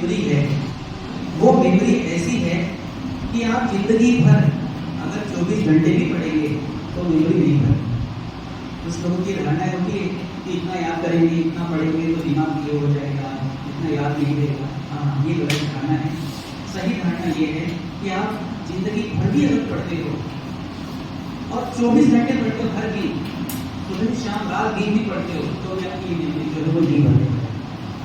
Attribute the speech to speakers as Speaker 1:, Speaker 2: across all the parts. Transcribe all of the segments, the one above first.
Speaker 1: Memory है वो memory ऐसी है कि आप जिंदगी भर अगर 24 घंटे भी पढ़ेंगे तो मेमोरी नहीं भरेगी। कुछ लोगों की धारणा होती है कि इतना याद करेंगे, इतना पढ़ेंगे तो दिमाग ये हो जाएगा, इतना याद नहीं रहेगा। हाँ, ये गलत धारणा है। सही धारणा ये है कि आप जिंदगी भर भी अगर पढ़ते हो और 24 घंटे पढ़ते हो हर दिन, सुबह शाम रात दिन भी पढ़ते हो, तो भी आपकी मेमोरी जो है वो नहीं बढ़ेगा।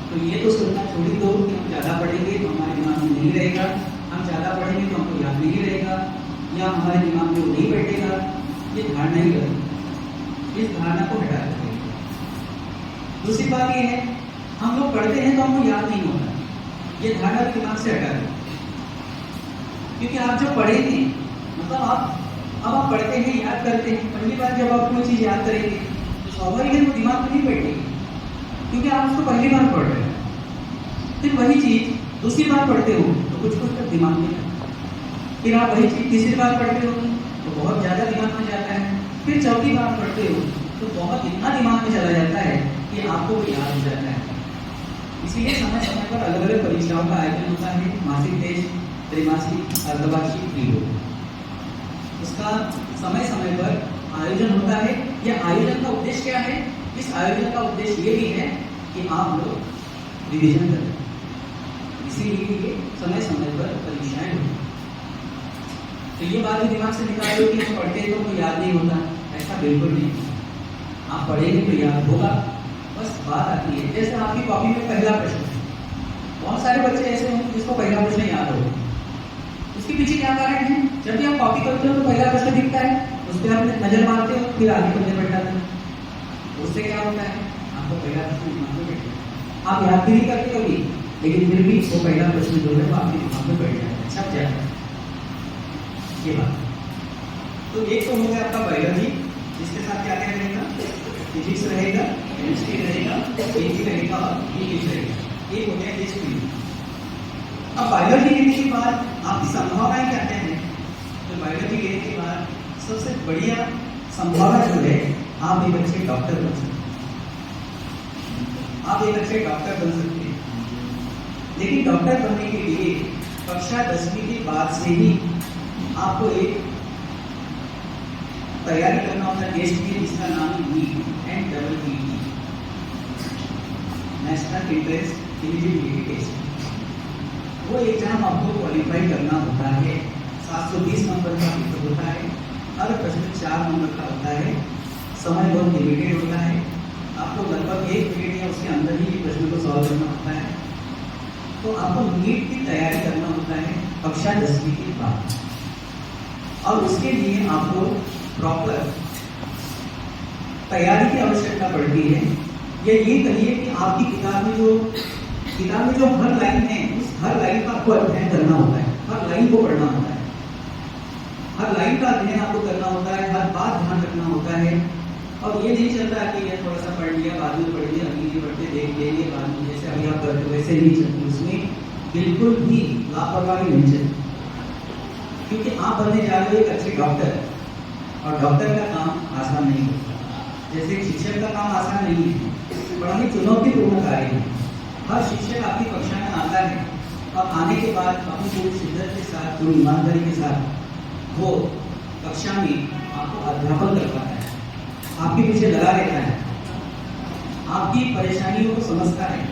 Speaker 1: तो ये तो सोचना छोड़ दो कि हम ज़्यादा पढ़ेंगे तो हमारे दिमाग में नहीं रहेगा, हम ज़्यादा पढ़ेंगे तो हमको याद नहीं रहेगा, या हमारे दिमाग में वो नहीं बैठेगा। ये धारणा ही गलत है। इस धारणा को हटा देते हैं। दूसरी बात ये है, हम लोग पढ़ते हैं तो हमको याद नहीं होता। ये धारणा दिमाग से हटा दें, क्योंकि आप जो पढ़ेंगे मतलब आप पढ़ते हैं, याद करते हैं, पहली बार जब आप कोई चीज़ याद करेंगे तो स्वाभाविक है वो दिमाग में नहीं बैठेगी, क्योंकि आप उसको पहली बार पढ़ रहे हैं। फिर वही चीज़ दूसरी बार पढ़ते हो तो कुछ तक दिमाग में, फिर आप वही चीज़ तीसरी बार पढ़ते हो तो बहुत ज़्यादा दिमाग में जाता है, फिर चौथी बार पढ़ते हो तो बहुत इतना दिमाग में चला जाता है कि आपको वो याद हो जाता है। इसीलिए समय समय पर अलग अलग परीक्षाओं का आयोजन होता है, मासिक टेस्ट, त्रैमासिक, अर्धवार्षिक, त्रिवार्षिक। उसका समय समय पर आयोजन होता है। यह आयोजन का उद्देश्य क्या है? इस आयोजन का उद्देश्य ये भी है कि आप लोग रिवीजन करें, इसीलिए ये समय समय पर परीक्षाएं होती हैं। तो ये बात भी दिमाग से निकाल दो कि हम पढ़ते हैं तो कोई याद नहीं होता, ऐसा बिल्कुल नहीं। आप पढ़ेंगे तो याद होगा। बस बात आती है, जैसे आपकी कॉपी में पहला प्रश्न है, बहुत सारे बच्चे ऐसे होंगे जिसको पहला प्रश्न याद होगा। उसके पीछे क्या कारण है? जब भी आप कॉपी करते हो तो पहला प्रश्न दिखता है, उस पर आप नजर मारते हो, फिर आगे पढ़ने बैठ जाते हो। उससे क्या होता है? आपको पहला प्रश्न दिमाग में बैठता है। आप याद भी नहीं करते होगी, लेकिन फिर भी वो पहला प्रश्न जो है वो आपके दिमाग में बैठ जाता है, छप जाता है। ये बात तो एक तो हो गया आपका बायोलॉजी, जिसके साथ क्या क्या रहेगा? फिजिक्स रहेगा, केमिस्ट्री रहेगा, केजी रहेगा और इंग्लिश रहेगा। ये हो गया हिस्ट्री। अब बायोलॉजी लेने के बाद आपकी संभावनाएं क्या क्या है? तो बायोलॉजी लेने के बाद सबसे बढ़िया संभावना जो है, आप एक अच्छे डॉक्टर बन सकते हैं। आप एक अच्छे डॉक्टर बन सकते हैं, लेकिन डॉक्टर बनने के लिए कक्षा 10वीं के बाद से ही आपको एक तैयारी करना होता है टेस्ट की, जिसका नाम है NEET and double ET, national entrance eligibility test. वो एग्जाम आपको क्वालिफाई करना होता है। 720 नंबर का पेपर होता है, हर प्रश्न 4 नंबर का होता है, समय बहुत लिमिटेड होता है। आपको लगभग 1 मिनट या उसके अंदर ही प्रश्न को सॉल्व करना होता है। तो आपको नीट की तैयारी करना होता है कक्षा 10वीं के बाद, और उसके लिए आपको प्रॉपर तैयारी की आवश्यकता पड़ती है। या ये कहिए कि आपकी किताब में जो हर लाइन है, उस हर लाइन का आपको अध्ययन करना होता है, हर लाइन को पढ़ना होता है, हर लाइन का अध्ययन आपको करना होता है, हर बात ध्यान रखना होता है। और ये नहीं चलता है कि ये थोड़ा सा पढ़ लिया, बाद में पढ़ लिया, अगली पढ़ते देख लेंगे, बाद में जैसे अभी आप करते हो वैसे नहीं चलती। उसमें बिल्कुल भी लापरवाही नहीं चलती, क्योंकि आप बनने जा रहे हो एक अच्छे डॉक्टर, और डॉक्टर का काम आसान नहीं होता। जैसे शिक्षक का काम आसान नहीं है, बड़ा ही चुनौतीपूर्ण कार्य है। हर शिक्षक आपकी कक्षा में आता है और आने के बाद अपनी पूरी शिद्दत के साथ, पूरी ईमानदारी के साथ वो कक्षा में आपको अध्यापन करवाता है, आपके पीछे लगा रहता है, आपकी परेशानियों को समझता है।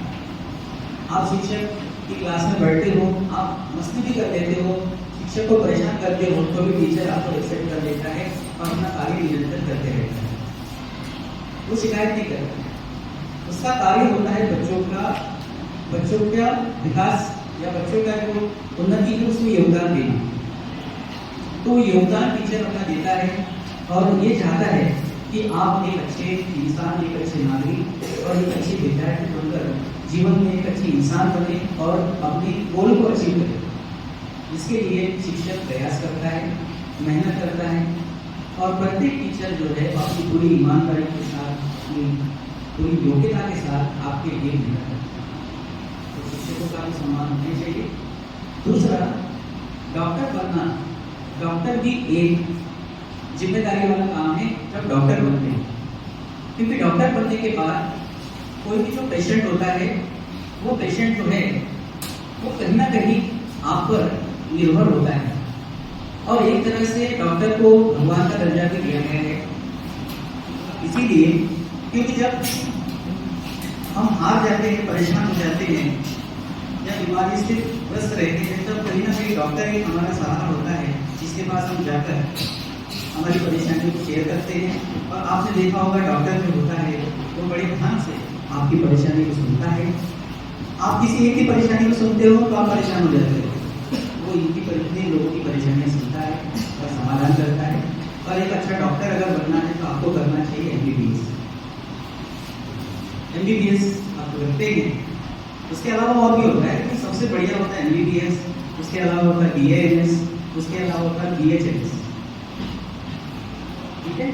Speaker 1: आप शिक्षक की क्लास में बैठते हो, आप मस्ती भी कर लेते हो, शिक्षक को परेशान करते हो, तो भी टीचर आपको एक्सेप्ट कर लेता है और अपना कार्य निरंतर करते रहता है। वो शिकायत नहीं करता। उसका कार्य होता है बच्चों का विकास या बच्चों का जो उन्नति है उसमें योगदान देना। तो योगदान टीचर अपना देता है और ये चाहता है कि आप एक अच्छे इंसान, एक अच्छे नागरिक और एक अच्छी विद्यार्थी बनकर जीवन में एक अच्छी इंसान बने और अपने गोल को अचीव करें। इसके लिए शिक्षक प्रयास करता है, मेहनत करता है, और प्रत्येक टीचर जो है अपनी पूरी ईमानदारी के साथ, अपनी पूरी योग्यता के साथ आपके लिए मेहनत करता है। तो शिक्षकों का भी सम्मान होना चाहिए। दूसरा, डॉक्टर बनना, डॉक्टर भी एक जिम्मेदारी वाला काम है जब डॉक्टर बनते हैं, क्योंकि डॉक्टर बनने के बाद कोई भी जो पेशेंट होता है, वो पेशेंट जो है कहीं ना कहीं आप पर निर्भर होता है। और एक तरह से डॉक्टर को भगवान का दर्जा भी दिया गया है, इसीलिए क्योंकि जब हम हार जाते हैं, परेशान हो जाते हैं या बीमारी से ग्रस्त रहते हैं, तब कहीं ना कहीं डॉक्टर ही हमारा सहारा होता है, जिसके पास हम जाकर हमारी परेशानी को शेयर करते हैं। और आपने देखा होगा डॉक्टर जो होता है वो बड़े ध्यान से आपकी परेशानी को सुनता है। आप किसी एक की परेशानी को सुनते हो तो आप परेशान हो जाते हो, वो इतने लोगों की परेशानियां सुनता है और समाधान करता है। और एक अच्छा डॉक्टर अगर बनना है तो आपको करना चाहिए एमबीबीएस। एमबीबीएस आप करते हैं, उसके अलावा और भी होता है, लेकिन सबसे बढ़िया होता है एमबीबीएस। उसके अलावा होता है बीएएमएस, उसके अलावा होता है बीएचएमएस। ठीक है,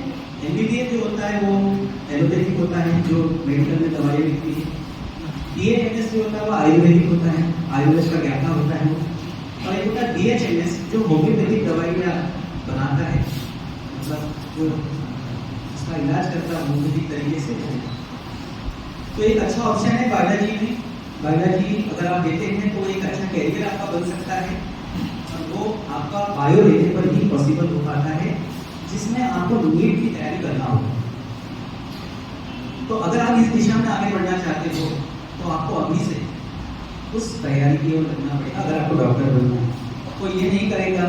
Speaker 1: एमबीबीएस जो होता है वो एलोपैथिक होता है, जो मेडिकल में दवाइयाँ लिखती है। बीएएमएस जो होता है वो आयुर्वेदिक होता है, आयुर्वेद का ज्ञाता होता है वो। और एक होता है बीएचएमएस जो होम्योपैथिक दवाइयाँ बनाता है, मतलब जो उसका इलाज करता है होम्योपैथिक तरीके से। तो एक अच्छा ऑप्शन है बायोलॉजी में। बायोलॉजी अगर आप देते हैं तो एक अच्छा कैरियर आपका बन सकता है, और वो आपका बायो लेने पर ही पॉसिबल हो पाता है, जिसमें आपको नीट की तैयारी करना होगा। तो अगर आप इस दिशा में आगे बढ़ना चाहते हो तो आपको अभी से उस तैयारी की ओर लगना पड़ेगा। अगर आपको डॉक्टर बनना है तो ये नहीं करेगा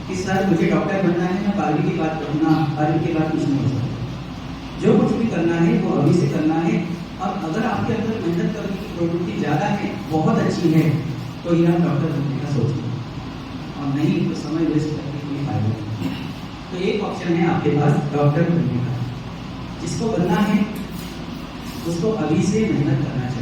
Speaker 1: कि सर मुझे डॉक्टर बनना है, मैं 12वीं की बात करूँगा, 12वीं के बाद कुछ नहीं हो सकता। जो कुछ भी करना है वो अभी से करना है। और अगर आपके अंदर मेहनत करने की प्रवृत्ति ज़्यादा है, बहुत अच्छी है, तो ये आप डॉक्टर बनने का सोचिए, और नहीं तो समय वेस्ट करने के लिए फायदा नहीं। तो एक ऑप्शन है आपके पास डॉक्टर बनने का। जिसको बनना है उसको अभी से मेहनत करना चाहिए।